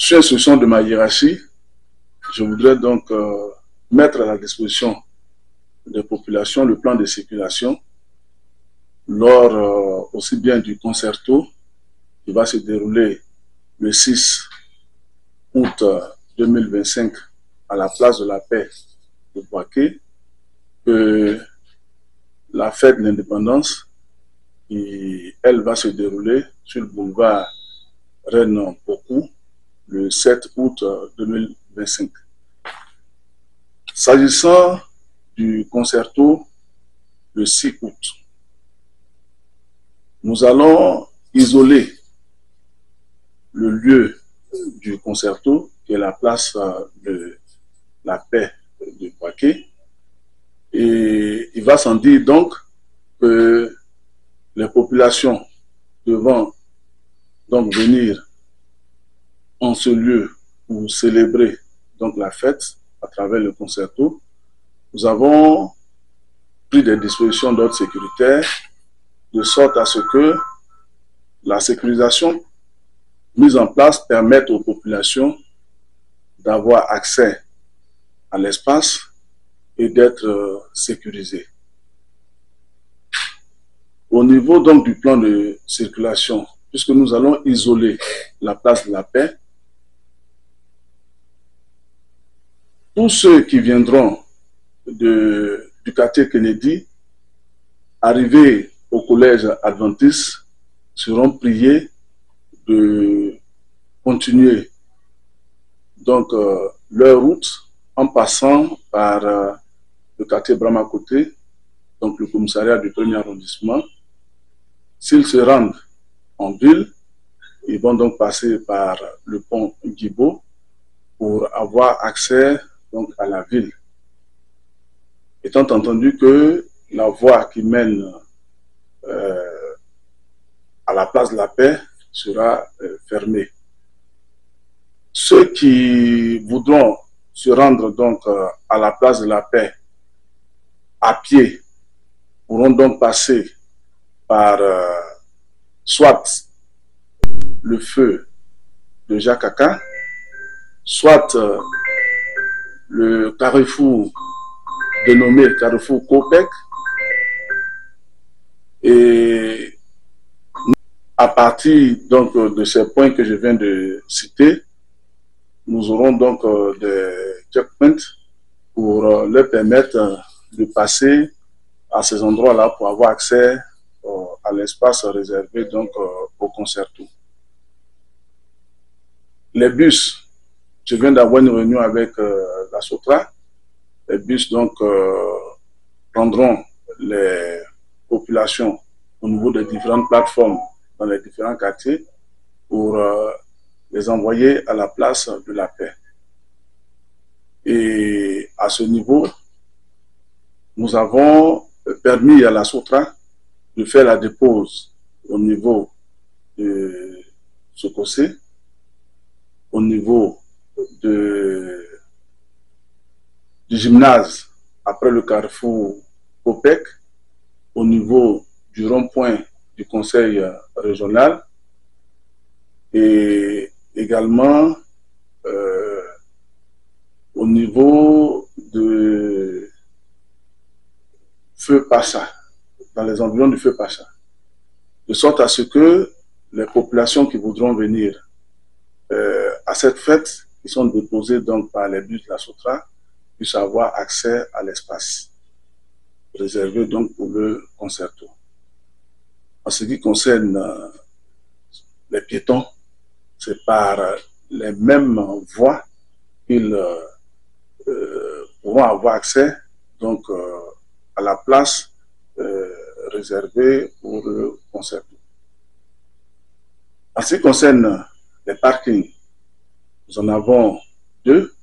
Sur instruction de ma hiérarchie, je voudrais donc mettre à la disposition des populations le plan de circulation lors aussi bien du concerto qui va se dérouler le 6 août 2025 à la place de la Paix de Bouaké, que la fête de l'indépendance, qui elle va se dérouler sur le boulevard Reine Pokou le 7 août 2025. S'agissant du concerto le 6 août, nous allons isoler le lieu du concerto, qui est la place de la Paix de Bouaké. Et il va sans dire donc que les populations devant donc venir en ce lieu pour célébrer donc la fête à travers le concerto. Nous avons pris des dispositions d'ordre sécuritaire de sorte à ce que la sécurisation mise en place permette aux populations d'avoir accès à l'espace et d'être sécurisées. Au niveau donc du plan de circulation, puisque nous allons isoler la place de la Paix, tous ceux qui viendront du quartier Kennedy, arrivés au collège adventiste, seront priés de continuer donc leur route en passant par le quartier Brahma-Côté, donc le commissariat du 1er arrondissement. S'ils se rendent en ville, ils vont donc passer par le pont Guibo pour avoir accès donc à la ville. Étant entendu que la voie qui mène à la place de la Paix sera fermée. Ceux qui voudront se rendre donc à la place de la Paix à pied pourront donc passer par soit le feu de Jacaka, soit le carrefour dénommé Carrefour Copec, et à partir donc de ces points que je viens de citer, nous aurons donc des checkpoints pour leur permettre de passer à ces endroits-là pour avoir accès à l'espace réservé donc au concerto. Les bus, je viens d'avoir une réunion avec la SOTRA. Les bus donc prendront les populations au niveau des différentes plateformes dans les différents quartiers pour les envoyer à la place de la Paix. Et à ce niveau, nous avons permis à la SOTRA de faire la dépose au niveau de Sokosé, au niveau du gymnase après le carrefour Copec, au niveau du rond-point du conseil régional et également au niveau de Feu Pacha, dans les environs du Feu Pacha, de sorte à ce que les populations qui voudront venir à cette fête, qui sont déposées donc par les bus de la SOTRA, puissent avoir accès à l'espace réservé donc pour le concerto. En ce qui concerne les piétons, c'est par les mêmes voies qu'ils pourront avoir accès donc à la place réservée pour le concerto. En ce qui concerne les parkings, nous en avons deux.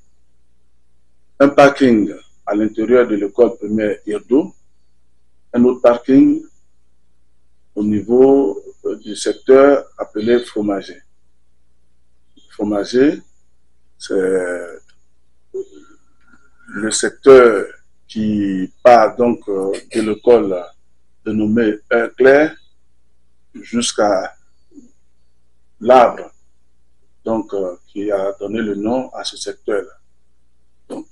Un parking à l'intérieur de l'école primaire Irdo, un autre parking au niveau du secteur appelé Fromager. Fromager, c'est le secteur qui part donc de l'école dénommée Heure Claire jusqu'à l'arbre donc, qui a donné le nom à ce secteur-là. Donc,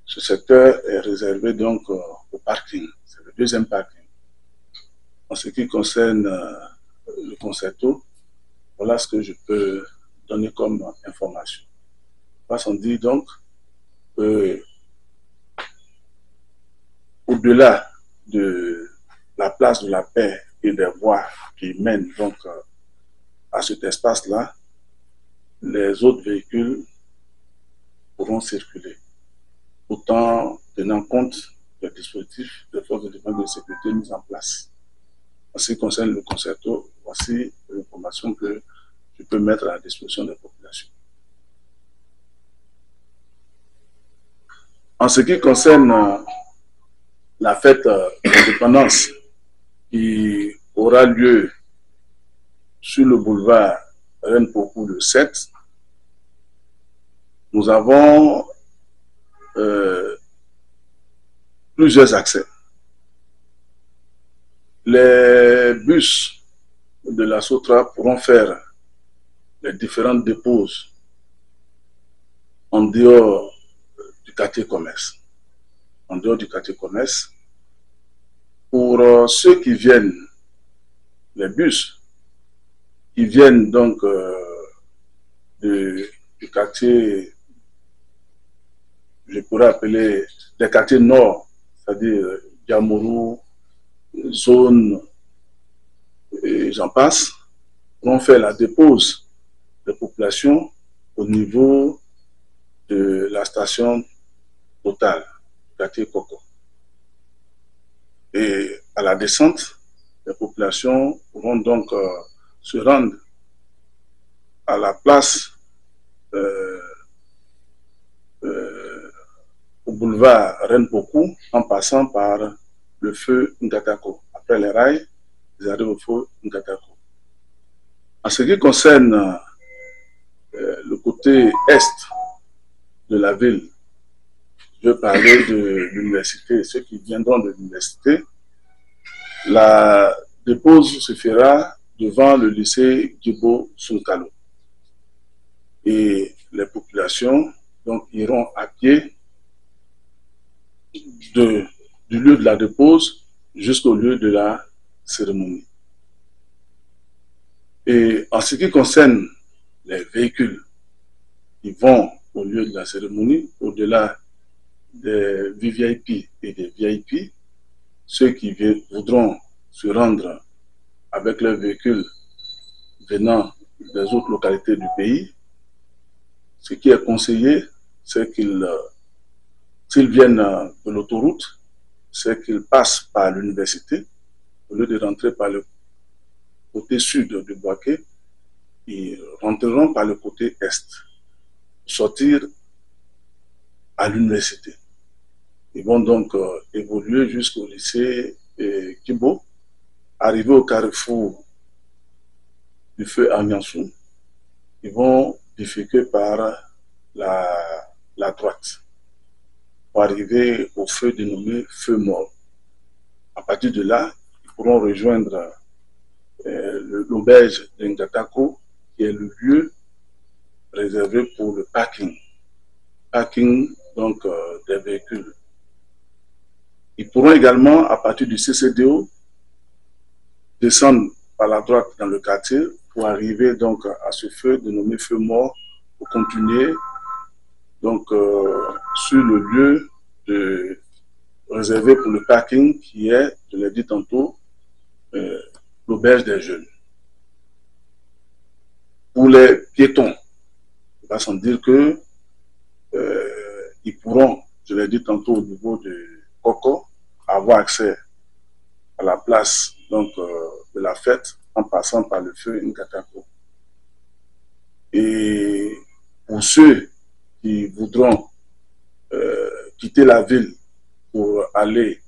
ce secteur est réservé donc au parking. C'est le deuxième parking. En ce qui concerne le concerto, voilà ce que je peux donner comme information. On dit donc que au-delà de la place de la paix et des voies qui mènent donc à cet espace-là, les autres véhicules pourront circuler, autant tenant compte des dispositifs de forces de défense et de sécurité mis en place. En ce qui concerne le concerto, voici l'information que je peux mettre à la disposition des populations. En ce qui concerne la fête d'indépendance qui aura lieu sur le boulevard Reine Pokou le 7, nous avons plusieurs accès. Les bus de la SOTRA pourront faire les différentes déposes en dehors du quartier commerce. En dehors du quartier commerce. Pour ceux qui viennent, les bus qui viennent donc du quartier, je pourrais appeler les quartiers nord, c'est-à-dire Yamourou, zone et j'en passe, vont faire la dépose des populations au niveau de la station Total, quartier Coco. Et à la descente, les populations pourront donc se rendre à la place au boulevard Reine Pokou en passant par le feu Ngatako. Après les rails, ils arrivent au feu Ngatako. En ce qui concerne le côté est de la ville, je parlais de l'université, ceux qui viendront de l'université, la dépose se fera devant le lycée Djibo Sunkalo. Et les populations donc, iront à pied du lieu de la dépose jusqu'au lieu de la cérémonie. Et en ce qui concerne les véhicules qui vont au lieu de la cérémonie, au-delà des VVIP et des VIP, ceux qui voudront se rendre avec leurs véhicules venant des autres localités du pays, ce qui est conseillé, c'est qu'ils, s'ils viennent de l'autoroute, c'est qu'ils passent par l'université, au lieu de rentrer par le côté sud du Boaké, ils rentreront par le côté est, sortir à l'université. Ils vont donc évoluer jusqu'au lycée Kibo, arriver au carrefour du feu Agnansou. Ils vont bifurquer par la droite pour arriver au feu dénommé feu mort. À partir de là, ils pourront rejoindre l'auberge de Ngatako, qui est le lieu réservé pour le parking. Parking donc des véhicules. Ils pourront également, à partir du CCDO, descendre par la droite dans le quartier pour arriver donc à ce feu dénommé feu mort pour continuer donc sur le lieu réservé pour le parking qui est, je l'ai dit tantôt, l'auberge des jeunes. Pour les piétons, il va sans dire que ils pourront, je l'ai dit tantôt au niveau de Coco, avoir accès à la place donc, de la fête en passant par le feu Ngatako. Et pour ceux qui voudront quitter la ville pour aller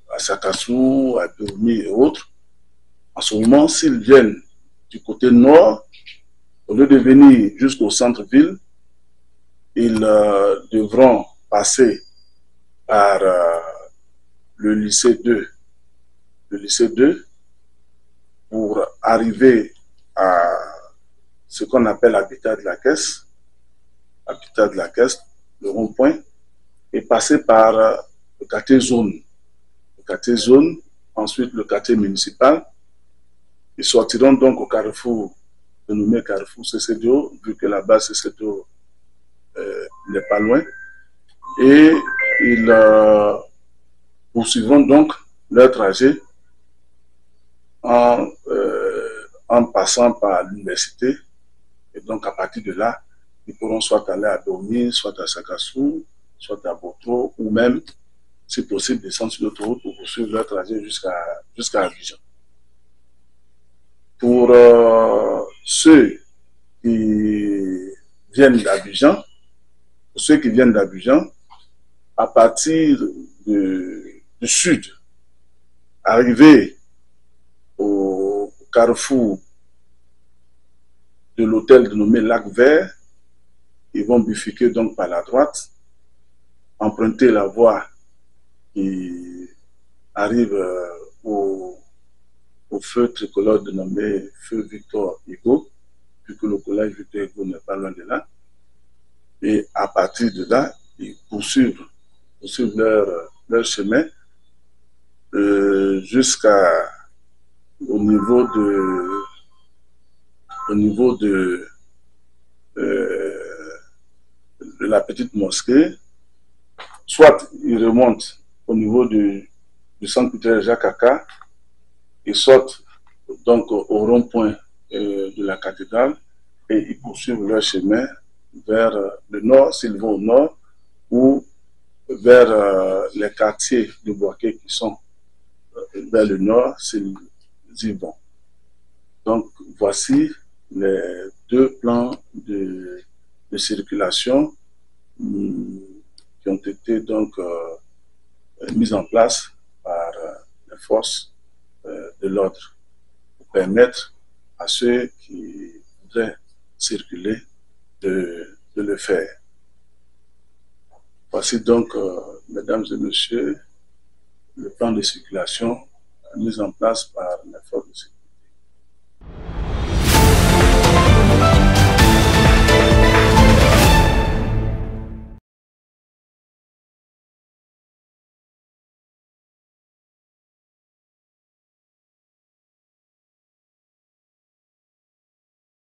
à Sakassou, à Dourmi et autres, en ce moment, s'ils viennent du côté nord, au lieu de venir jusqu'au centre-ville, ils devront passer par le lycée 2. Le lycée 2 pour arriver à ce qu'on appelle l'habitat de la Caisse, le rond-point, et passer par le quartier zone. Le quartier zone, ensuite le quartier municipal. Ils sortiront donc au carrefour, dénommé carrefour CCDO, vu que la base CCDO n'est pas loin. Et ils poursuivront donc leur trajet en passant par l'université. Et donc, à partir de là, ils pourront soit aller à Dormi, soit à Sakassou, soit à Botro, ou même, si possible, descendre sur l'autoroute pour poursuivre leur trajet jusqu'à Abidjan. Pour ceux qui viennent d'Abidjan, à partir du sud, arriver au carrefour de l'hôtel dénommé Lac Vert, ils vont bifurquer donc par la droite, emprunter la voie qui arrive au feu tricolore dénommé feu Victor Hugo, puisque le collège Victor Hugo n'est pas loin de là. Et à partir de là, ils poursuivent leur chemin jusqu'au niveau de la petite mosquée, soit ils remontent au niveau du centre culturel Jacques Aka, ils sortent donc au rond-point de la cathédrale et ils poursuivent leur chemin vers le nord, s'ils vont au nord, ou vers les quartiers de Boaké qui sont vers le nord, s'ils y vont. Donc, voici les deux plans de circulation qui ont été donc mis en place par les forces de l'ordre pour permettre à ceux qui voudraient circuler de le faire. Voici donc, mesdames et messieurs, le plan de circulation mis en place par